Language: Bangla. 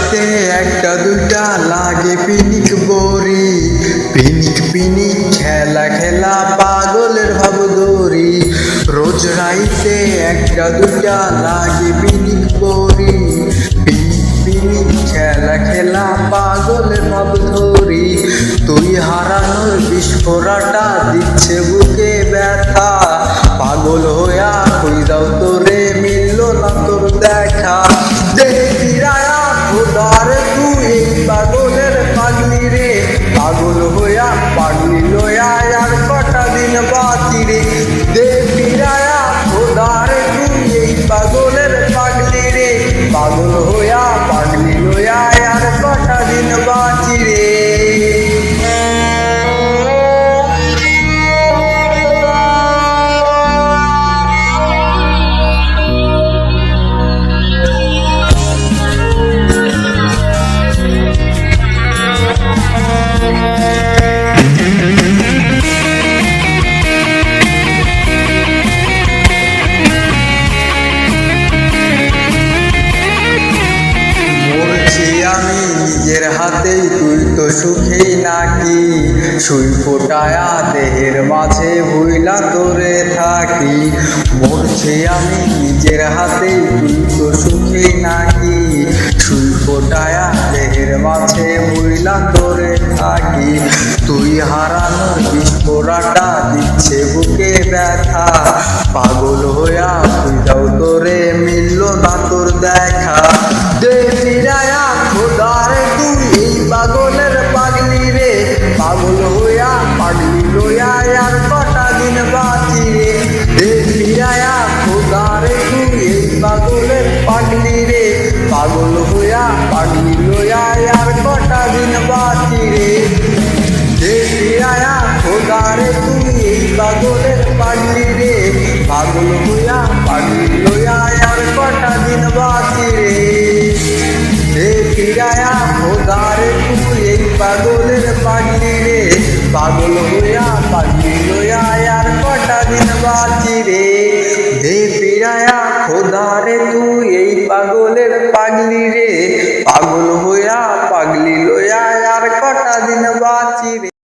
রাইতে একটা দুইটা লাগে পিনিক বড়ি, পিনিক পিনিক খেলা খেলা পাগলের ভাব ধরি। রোজ রাইতে একটা দুইটা লাগে পিনিক বড়ি, পিনিক পিনিক খেলা খেলা পাগলের ভাব ধরি। তুই হারানোর বিস্ফোরাটা দিচ্ছে বুকে ব্যথা, পাগল হইয়া কই যাও তোরে মিলল না তোর দেখা। পাগলের পাগলি রে, পাগল হইয়া পাগলি লয়া আর কটা দিন বাকি রে। দে ফিরায়া খোদার তুই এই পাগলের পাগলি রে, পাগল হইয়া পাগলি লয়া আর কটা দিন বাকি রে। আমি নিজের হাতেই, তুই তো সুখেই নাকি সুই ফোটায়া দেহের মাঝে ভুইলা তোরে থাকি। মরছি আমি নিজের হাতেই, তুই তো সুখেই নাকি সুই ফোটায়া দেহের মাঝে ভুইলা তোরে থাকি। তুই হারানোর বিস্ফোরাটা দিচ্ছে বুকে ব্যথা, পাগল হইয়া তুই যাও তোরে মিলল না তোর দেখা। দে ফিরায়া খোদার তুই এই পাগলের পাগলি রে, পাগল হইয়া পাগলি লইয়া আর কটা দিন বাকি রে। দে ফিরায়া খোদার তুই এই পাগলের পাগলি রে, পাগল হইয়া পাগলি লইয়া আর কটা দিন বাকি রে। দে ফিরায়া খোদার তুই এই পাগলের পাগলি রে, পাগল হইয়া পাগলি লইয়া আর কটা দিন বাকি রে। দে ফিরায়া খোদার তুই এই পাগলের পাগলি রে, পাগল হইয়া পাগলি লইয়া আর কটা দিন বাকি রে। দে ফিরায়া খোদার তুই এই পাগলের পাগলি রে, পাগল হইয়া পাগলি লইয়া আর কটা দিন বাকি রে।